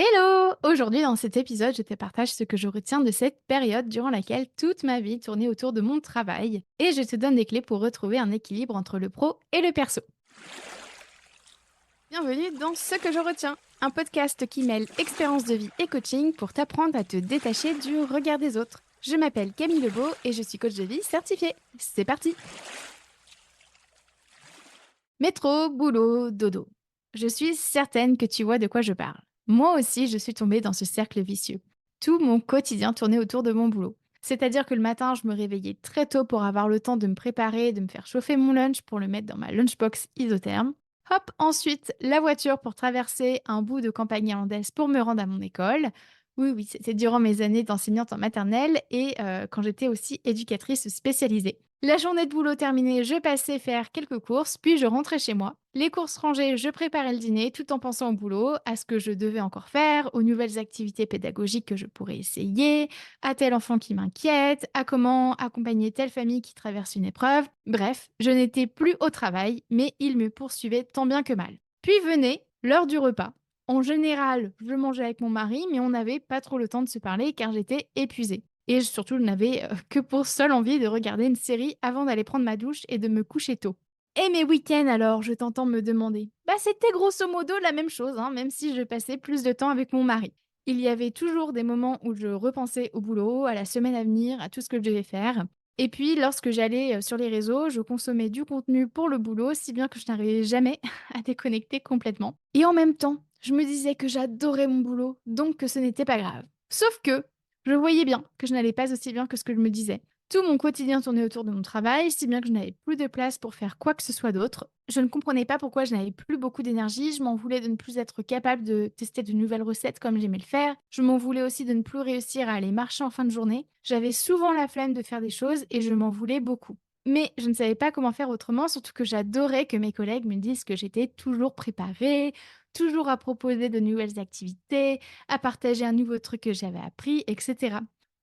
Hello! Aujourd'hui, dans cet épisode, je te partage ce que je retiens de cette période durant laquelle toute ma vie tournait autour de mon travail et je te donne des clés pour retrouver un équilibre entre le pro et le perso. Bienvenue dans Ce que je retiens, un podcast qui mêle expérience de vie et coaching pour t'apprendre à te détacher du regard des autres. Je m'appelle Camille Lebeau et je suis coach de vie certifiée. C'est parti! Métro, boulot, dodo. Je suis certaine que tu vois de quoi je parle. Moi aussi, je suis tombée dans ce cercle vicieux. Tout mon quotidien tournait autour de mon boulot. C'est-à-dire que le matin, je me réveillais très tôt pour avoir le temps de me préparer, de me faire chauffer mon lunch pour le mettre dans ma lunchbox isotherme. Hop, ensuite, la voiture pour traverser un bout de campagne irlandaise pour me rendre à mon école. Oui, oui, c'était durant mes années d'enseignante en maternelle et quand j'étais aussi éducatrice spécialisée. La journée de boulot terminée, je passais faire quelques courses, puis je rentrais chez moi. Les courses rangées, je préparais le dîner tout en pensant au boulot, à ce que je devais encore faire, aux nouvelles activités pédagogiques que je pourrais essayer, à tel enfant qui m'inquiète, à comment accompagner telle famille qui traverse une épreuve. Bref, je n'étais plus au travail, mais il me poursuivait tant bien que mal. Puis venait l'heure du repas. En général, je mangeais avec mon mari, mais on n'avait pas trop le temps de se parler car j'étais épuisée. Et surtout, je n'avais que pour seule envie de regarder une série avant d'aller prendre ma douche et de me coucher tôt. Et mes week-ends alors, je t'entends me demander. Bah c'était grosso modo la même chose, hein, même si je passais plus de temps avec mon mari. Il y avait toujours des moments où je repensais au boulot, à la semaine à venir, à tout ce que je devais faire. Et puis, lorsque j'allais sur les réseaux, je consommais du contenu pour le boulot, si bien que je n'arrivais jamais à déconnecter complètement. Et en même temps, je me disais que j'adorais mon boulot, donc que ce n'était pas grave. Sauf que je voyais bien que je n'allais pas aussi bien que ce que je me disais. Tout mon quotidien tournait autour de mon travail, si bien que je n'avais plus de place pour faire quoi que ce soit d'autre. Je ne comprenais pas pourquoi je n'avais plus beaucoup d'énergie, je m'en voulais de ne plus être capable de tester de nouvelles recettes comme j'aimais le faire, je m'en voulais aussi de ne plus réussir à aller marcher en fin de journée. J'avais souvent la flemme de faire des choses et je m'en voulais beaucoup. Mais je ne savais pas comment faire autrement, surtout que j'adorais que mes collègues me disent que j'étais toujours préparée, toujours à proposer de nouvelles activités, à partager un nouveau truc que j'avais appris, etc.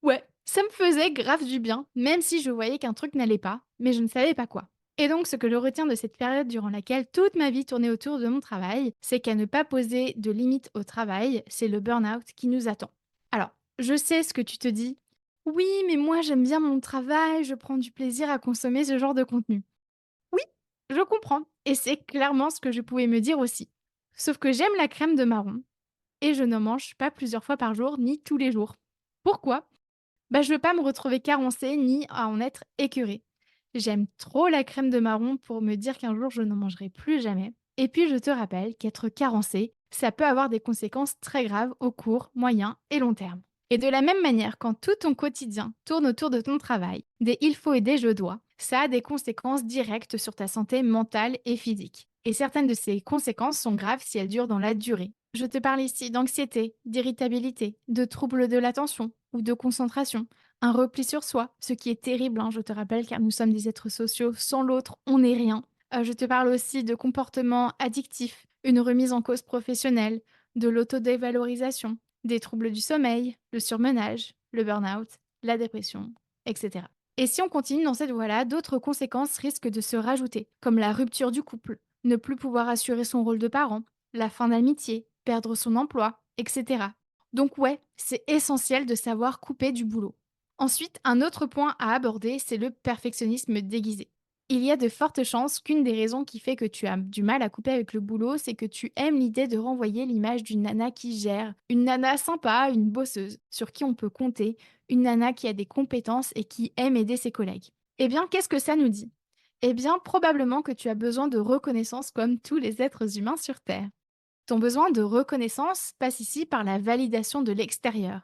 Ouais, ça me faisait grave du bien, même si je voyais qu'un truc n'allait pas, mais je ne savais pas quoi. Et donc, ce que je retiens de cette période durant laquelle toute ma vie tournait autour de mon travail, c'est qu'à ne pas poser de limites au travail, c'est le burn-out qui nous attend. Alors, je sais ce que tu te dis. Oui, mais moi j'aime bien mon travail, je prends du plaisir à consommer ce genre de contenu. Oui, je comprends. Et c'est clairement ce que je pouvais me dire aussi. Sauf que j'aime la crème de marron et je n'en mange pas plusieurs fois par jour ni tous les jours. Pourquoi? Bah, je veux pas me retrouver carencée ni à en être écœurée. J'aime trop la crème de marron pour me dire qu'un jour je n'en mangerai plus jamais. Et puis je te rappelle qu'être carencé, ça peut avoir des conséquences très graves au court, moyen et long terme. Et de la même manière, quand tout ton quotidien tourne autour de ton travail, des il faut et des je dois, ça a des conséquences directes sur ta santé mentale et physique. Et certaines de ces conséquences sont graves si elles durent dans la durée. Je te parle ici d'anxiété, d'irritabilité, de troubles de l'attention ou de concentration, un repli sur soi, ce qui est terrible, hein, je te rappelle, car nous sommes des êtres sociaux, sans l'autre, on n'est rien. Je te parle aussi de comportements addictifs, une remise en cause professionnelle, de l'autodévalorisation, des troubles du sommeil, le surmenage, le burn-out, la dépression, etc. Et si on continue dans cette voie-là, d'autres conséquences risquent de se rajouter, comme la rupture du couple, ne plus pouvoir assurer son rôle de parent, la fin d'amitié, perdre son emploi, etc. Donc ouais, c'est essentiel de savoir couper du boulot. Ensuite, un autre point à aborder, c'est le perfectionnisme déguisé. Il y a de fortes chances qu'une des raisons qui fait que tu as du mal à couper avec le boulot, c'est que tu aimes l'idée de renvoyer l'image d'une nana qui gère, une nana sympa, une bosseuse, sur qui on peut compter, une nana qui a des compétences et qui aime aider ses collègues. Eh bien, qu'est-ce que ça nous dit? Eh bien, probablement que tu as besoin de reconnaissance comme tous les êtres humains sur Terre. Ton besoin de reconnaissance passe ici par la validation de l'extérieur.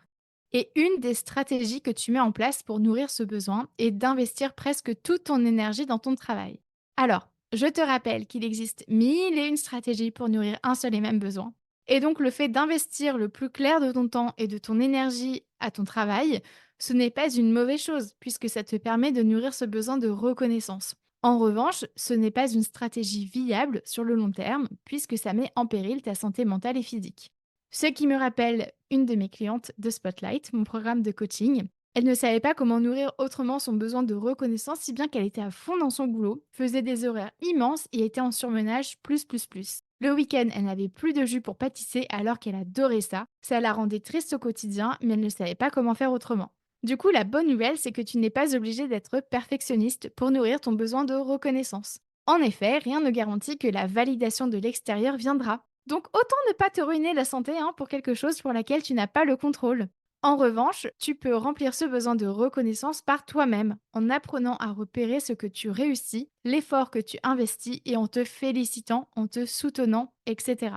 Et une des stratégies que tu mets en place pour nourrir ce besoin est d'investir presque toute ton énergie dans ton travail. Alors, je te rappelle qu'il existe mille et une stratégies pour nourrir un seul et même besoin. Et donc le fait d'investir le plus clair de ton temps et de ton énergie à ton travail, ce n'est pas une mauvaise chose, puisque ça te permet de nourrir ce besoin de reconnaissance. En revanche, ce n'est pas une stratégie viable sur le long terme, puisque ça met en péril ta santé mentale et physique. Ce qui me rappelle une de mes clientes de Spotlight, mon programme de coaching. Elle ne savait pas comment nourrir autrement son besoin de reconnaissance, si bien qu'elle était à fond dans son boulot, faisait des horaires immenses et était en surmenage plus plus plus. Le week-end, elle n'avait plus de jus pour pâtisser alors qu'elle adorait ça. Ça la rendait triste au quotidien, mais elle ne savait pas comment faire autrement. Du coup, la bonne nouvelle, c'est que tu n'es pas obligé d'être perfectionniste pour nourrir ton besoin de reconnaissance. En effet, rien ne garantit que la validation de l'extérieur viendra. Donc autant ne pas te ruiner la santé pour quelque chose pour laquelle tu n'as pas le contrôle. En revanche, tu peux remplir ce besoin de reconnaissance par toi-même, en apprenant à repérer ce que tu réussis, l'effort que tu investis et en te félicitant, en te soutenant, etc.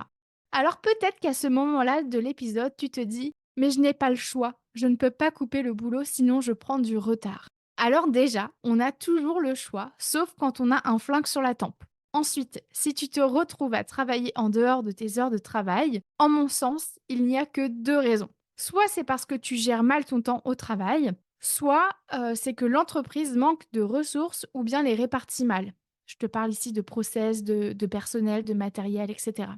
Alors peut-être qu'à ce moment-là de l'épisode, tu te dis, mais je n'ai pas le choix, je ne peux pas couper le boulot sinon je prends du retard. Alors déjà, on a toujours le choix, sauf quand on a un flingue sur la tempe. Ensuite, si tu te retrouves à travailler en dehors de tes heures de travail, en mon sens, il n'y a que deux raisons. Soit c'est parce que tu gères mal ton temps au travail, soit c'est que l'entreprise manque de ressources ou bien les répartit mal. Je te parle ici de process, de personnel, de matériel, etc.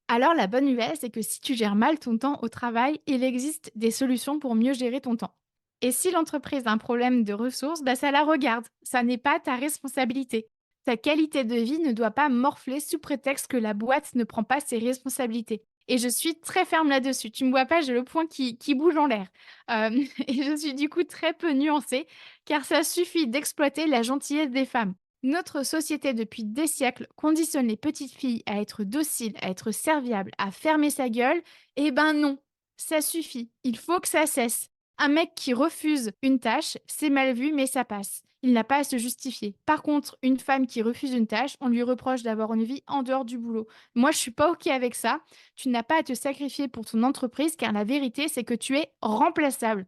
Alors la bonne nouvelle, c'est que si tu gères mal ton temps au travail, il existe des solutions pour mieux gérer ton temps. Et si l'entreprise a un problème de ressources, bah ça la regarde. Ça n'est pas ta responsabilité. Ta qualité de vie ne doit pas morfler sous prétexte que la boîte ne prend pas ses responsabilités. Et je suis très ferme là-dessus. Tu me vois pas, j'ai le poing qui bouge en l'air. Et je suis du coup très peu nuancée, car ça suffit d'exploiter la gentillesse des femmes. Notre société, depuis des siècles, conditionne les petites filles à être dociles, à être serviables, à fermer sa gueule. Eh ben non, ça suffit. Il faut que ça cesse. Un mec qui refuse une tâche, c'est mal vu, mais ça passe. Il n'a pas à se justifier. Par contre, une femme qui refuse une tâche, on lui reproche d'avoir une vie en dehors du boulot. Moi, je suis pas OK avec ça. Tu n'as pas à te sacrifier pour ton entreprise, car la vérité, c'est que tu es remplaçable.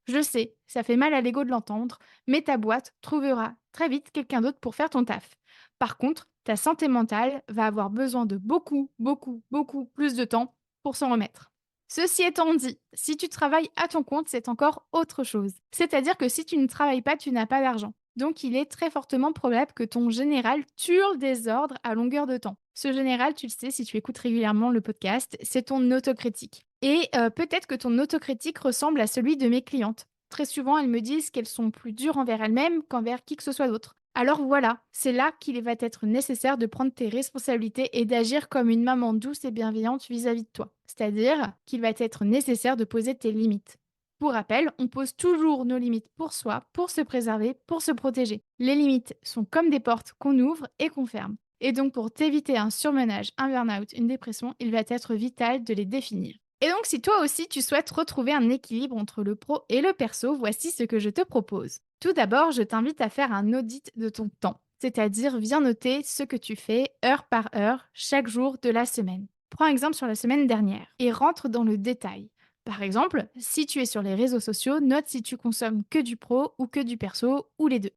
Je sais, ça fait mal à l'ego de l'entendre, mais ta boîte trouvera très vite quelqu'un d'autre pour faire ton taf. Par contre, ta santé mentale va avoir besoin de beaucoup, beaucoup, beaucoup plus de temps pour s'en remettre. Ceci étant dit, si tu travailles à ton compte, c'est encore autre chose. C'est-à-dire que si tu ne travailles pas, tu n'as pas d'argent. Donc il est très fortement probable que ton général hurle des ordres à longueur de temps. Ce général, tu le sais si tu écoutes régulièrement le podcast, c'est ton autocritique. Et peut-être que ton autocritique ressemble à celui de mes clientes. Très souvent, elles me disent qu'elles sont plus dures envers elles-mêmes qu'envers qui que ce soit d'autre. Alors voilà, c'est là qu'il va être nécessaire de prendre tes responsabilités et d'agir comme une maman douce et bienveillante vis-à-vis de toi. C'est-à-dire qu'il va être nécessaire de poser tes limites. Pour rappel, on pose toujours nos limites pour soi, pour se préserver, pour se protéger. Les limites sont comme des portes qu'on ouvre et qu'on ferme. Et donc pour t'éviter un surmenage, un burn-out, une dépression, il va être vital de les définir. Et donc, si toi aussi tu souhaites retrouver un équilibre entre le pro et le perso, voici ce que je te propose. Tout d'abord, je t'invite à faire un audit de ton temps, c'est-à-dire viens noter ce que tu fais heure par heure, chaque jour de la semaine. Prends exemple sur la semaine dernière et rentre dans le détail. Par exemple, si tu es sur les réseaux sociaux, note si tu consommes que du pro ou que du perso ou les deux.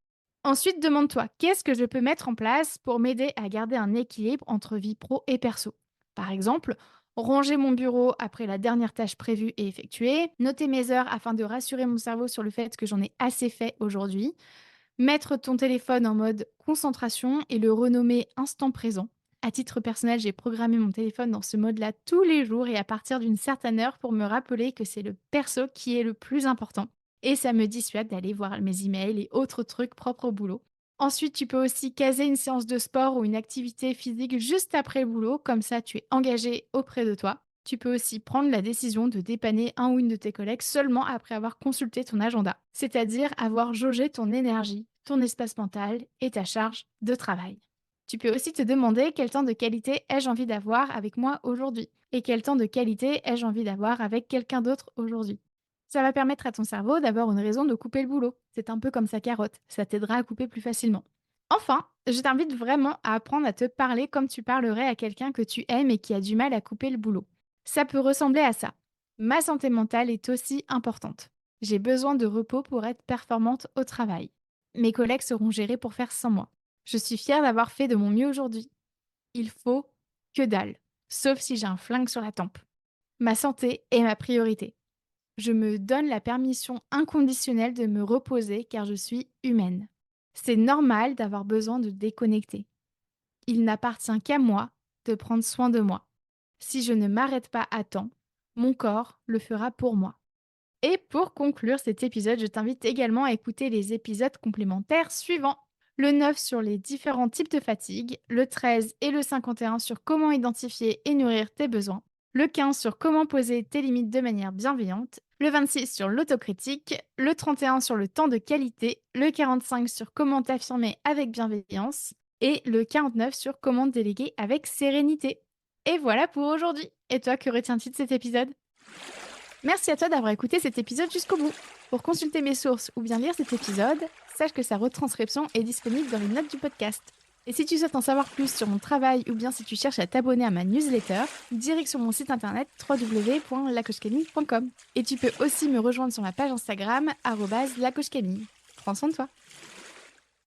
Ensuite, demande-toi qu'est-ce que je peux mettre en place pour m'aider à garder un équilibre entre vie pro et perso. Par exemple, ranger mon bureau après la dernière tâche prévue et effectuée, noter mes heures afin de rassurer mon cerveau sur le fait que j'en ai assez fait aujourd'hui, mettre ton téléphone en mode concentration et le renommer instant présent. À titre personnel, j'ai programmé mon téléphone dans ce mode-là tous les jours et à partir d'une certaine heure pour me rappeler que c'est le perso qui est le plus important. Et ça me dissuade d'aller voir mes emails et autres trucs propres au boulot. Ensuite, tu peux aussi caser une séance de sport ou une activité physique juste après le boulot, comme ça tu es engagé auprès de toi. Tu peux aussi prendre la décision de dépanner un ou une de tes collègues seulement après avoir consulté ton agenda, c'est-à-dire avoir jaugé ton énergie, ton espace mental et ta charge de travail. Tu peux aussi te demander quel temps de qualité ai-je envie d'avoir avec moi aujourd'hui et quel temps de qualité ai-je envie d'avoir avec quelqu'un d'autre aujourd'hui. Ça va permettre à ton cerveau d'avoir une raison de couper le boulot. C'est un peu comme sa carotte, ça t'aidera à couper plus facilement. Enfin, je t'invite vraiment à apprendre à te parler comme tu parlerais à quelqu'un que tu aimes et qui a du mal à couper le boulot. Ça peut ressembler à ça. Ma santé mentale est aussi importante. J'ai besoin de repos pour être performante au travail. Mes collègues seront gérés pour faire sans moi. Je suis fière d'avoir fait de mon mieux aujourd'hui. Il faut que dalle, sauf si j'ai un flingue sur la tempe. Ma santé est ma priorité. Je me donne la permission inconditionnelle de me reposer car je suis humaine. C'est normal d'avoir besoin de déconnecter. Il n'appartient qu'à moi de prendre soin de moi. Si je ne m'arrête pas à temps, mon corps le fera pour moi. Et pour conclure cet épisode, je t'invite également à écouter les épisodes complémentaires suivants. le 9 sur les différents types de fatigue, le 13 et le 51 sur comment identifier et nourrir tes besoins, le 15 sur comment poser tes limites de manière bienveillante, le 26 sur l'autocritique, le 31 sur le temps de qualité, le 45 sur comment t'affirmer avec bienveillance et le 49 sur comment déléguer avec sérénité. Et voilà pour aujourd'hui. Et toi, que retiens-tu de cet épisode? Merci à toi d'avoir écouté cet épisode jusqu'au bout. Pour consulter mes sources ou bien lire cet épisode, sache que sa retranscription est disponible dans les notes du podcast. Et si tu souhaites en savoir plus sur mon travail ou bien si tu cherches à t'abonner à ma newsletter, direct sur mon site internet www.lacoachcamille.com. Et tu peux aussi me rejoindre sur ma page Instagram @lacoachcamille. Prends soin de toi.